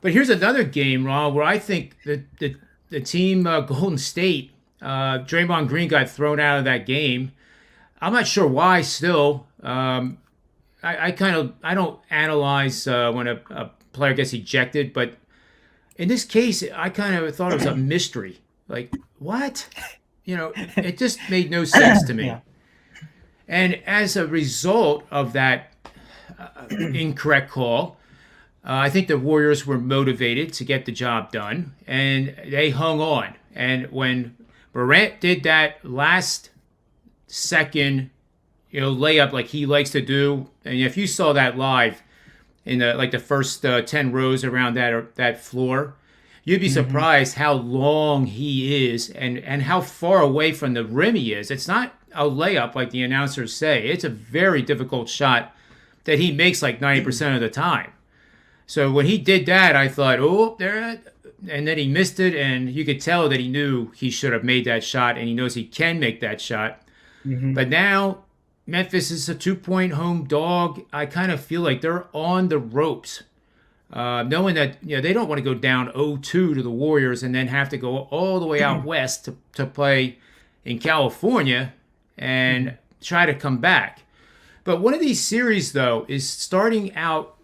But here's another game, Ron, where I think the team Golden State, Draymond Green got thrown out of that game. I'm not sure why. Still, I don't analyze when a player gets ejected, but in this case, I kind of thought it was a mystery. Like what? It just made no sense to Yeah. me. And as a result of that incorrect call, I think the Warriors were motivated to get the job done, and they hung on. And when Morant did that last second, layup like he likes to do, and if you saw that live in the first 10 rows around that floor, you'd be Hmm. surprised how long he is and how far away from the rim he is. It's not a layup like the announcers say. It's a very difficult shot that he makes like 90% of the time. So when he did that, I thought, oh, there, and then he missed it, and you could tell that he knew he should have made that shot, and he knows he can make that shot. Hmm. But now Memphis is a 2 point home dog. I kind of feel like they're on the ropes, knowing that they don't want to go down 0-2 to the Warriors and then have to go all the way out west to play in California and try to come back. But one of these series, though, is starting out.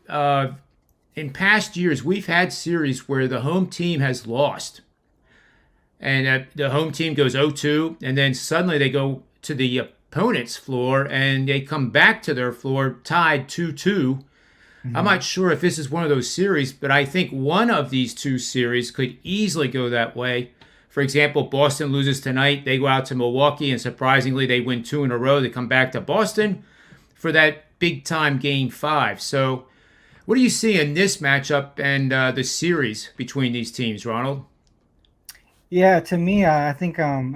In past years, we've had series where the home team has lost, and the home team goes 0-2, and then suddenly they go to the opponent's floor and they come back to their floor tied 2-2. I'm Hmm. not sure if this is one of those series, but I think one of these two series could easily go that way. For example, Boston loses tonight. They go out to Milwaukee, and surprisingly, they win two in a row. They come back to Boston for that big time game five. So, what do you see in this matchup and the series between these teams, Ronald? Yeah, to me, I think I'm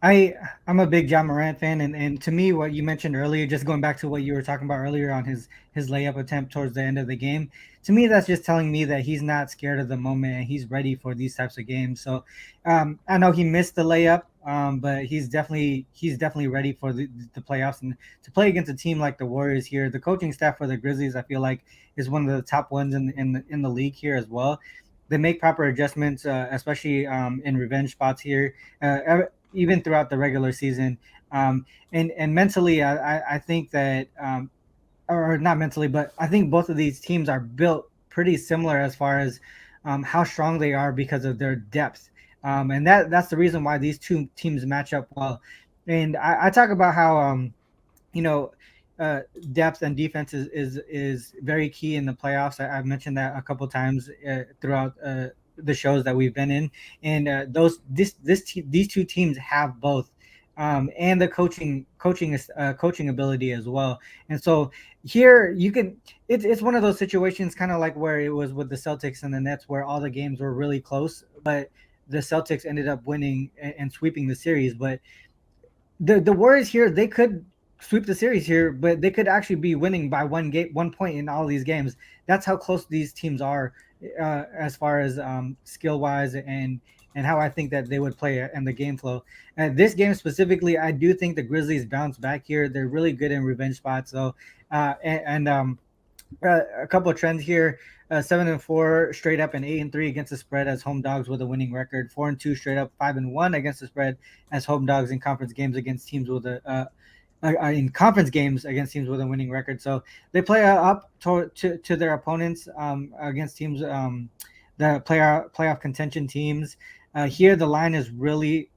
a big John Morant fan, and to me, what you mentioned earlier, just going back to what you were talking about earlier on his layup attempt towards the end of the game, to me, that's just telling me that he's not scared of the moment and he's ready for these types of games. So, I know he missed the layup, but he's definitely ready for the playoffs and to play against a team like the Warriors here. The coaching staff for the Grizzlies, I feel like, is one of the top ones in the league here as well. They make proper adjustments, especially in revenge spots here, even throughout the regular season. And mentally, I think that, or not mentally, but I think both of these teams are built pretty similar as far as how strong they are because of their depth. And that's the reason why these two teams match up well. And I talk about how you know, uh, depth and defense is very key in the playoffs. I've mentioned that a couple times throughout the shows that we've been in, and these two teams have both, and the coaching ability as well. And so here you can it's one of those situations kind of like where it was with the Celtics and the Nets, where all the games were really close, but the Celtics ended up winning and sweeping the series. But the Warriors here, they could sweep the series here, but they could actually be winning by 1 point in all these games. That's how close these teams are, as far as skill wise and how I think that they would play and the game flow. And this game specifically, I do think the Grizzlies bounce back here. They're really good in revenge spots. So, a couple of trends here: 7-4 straight up, and 8-3 against the spread as home dogs with a winning record. 4-2 straight up, 5-1 against the spread as home dogs in conference games against teams with a winning record. So they play up to their opponents, against teams, the playoff contention teams. Here the line is really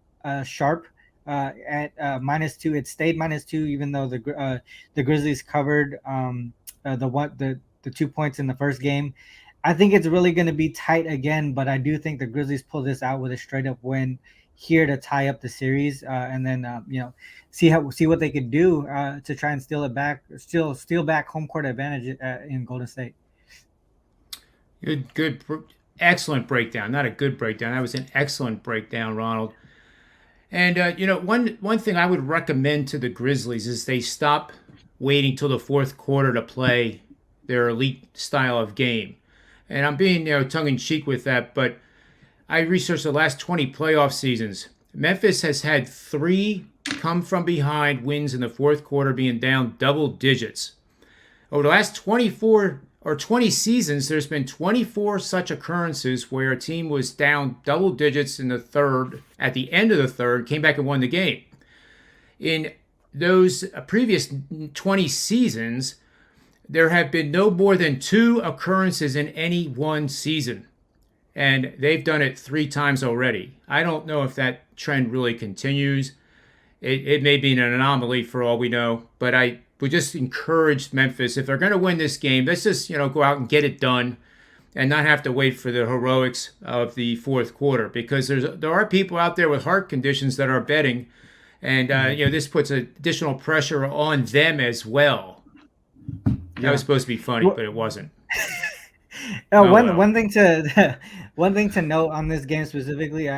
sharp, at -2. It stayed -2 even though the Grizzlies covered, the 2 points in the first game. I think it's really going to be tight again, but I do think the Grizzlies pull this out with a straight up win here to tie up the series, and then see what they could do to try and steal back home court advantage in Golden State. Good, excellent breakdown. Not a good breakdown. That was an excellent breakdown, Ronald. And one thing I would recommend to the Grizzlies is they stop waiting till the fourth quarter to play their elite style of game. And I'm being tongue in cheek with that, but I researched the last 20 playoff seasons. Memphis has had three come from behind wins in the fourth quarter, being down double digits. Over the last 24 or 20 seasons, there's been 24 such occurrences where a team was down double digits in the third, at the end of the third, came back and won the game. In those previous 20 seasons, there have been no more than 2 occurrences in any one season. And they've done it 3 times already. I don't know if that trend really continues. It may be an anomaly for all we know, but I would just encourage Memphis, if they're going to win this game, let's just go out and get it done, and not have to wait for the heroics of the fourth quarter, because there are people out there with heart conditions that are betting, and this puts additional pressure on them as well. That was supposed to be funny, but it wasn't. One thing to one thing to note on this game specifically,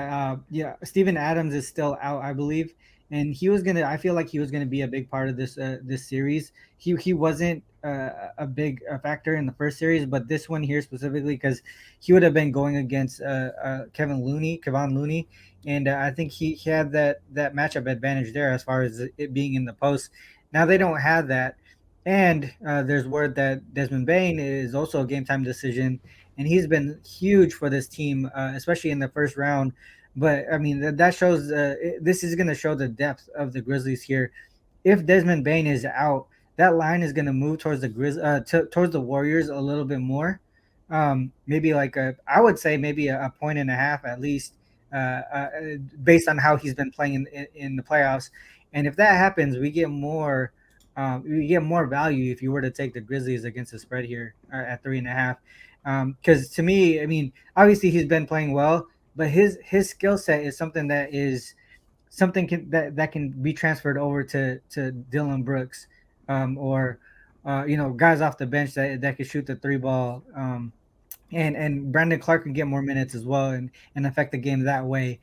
Steven Adams is still out, I believe, and I feel like he was gonna be a big part of this series. He wasn't a big factor in the first series, but this one here specifically, because he would have been going against Kevon Looney, and I think he had that matchup advantage there as far as it being in the post. Now they don't have that. And there's word that Desmond Bane is also a game time decision, and he's been huge for this team, especially in the first round. But I mean, that shows this is going to show the depth of the Grizzlies here. If Desmond Bane is out, that line is going to move towards towards the Warriors a little bit more. Maybe I would say maybe a point and a half at least, based on how he's been playing in the playoffs. And if that happens, we get more value if you were to take the Grizzlies against the spread here at 3.5. Because to me, I mean, obviously he's been playing well, but his skill set is something that can be transferred over to Dylan Brooks, or guys off the bench that could shoot the 3 ball. And Brandon Clark can get more minutes as well and affect the game that way.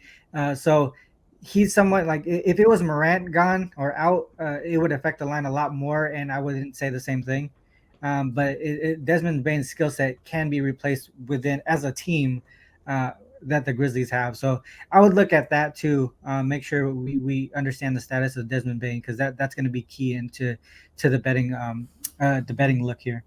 So he's somewhat like, if it was Morant gone or out, it would affect the line a lot more, and I wouldn't say the same thing. But Desmond Bane's skill set can be replaced within as a team that the Grizzlies have. So I would look at that too. Make sure we understand the status of Desmond Bane, because that's going to be key into the betting look here.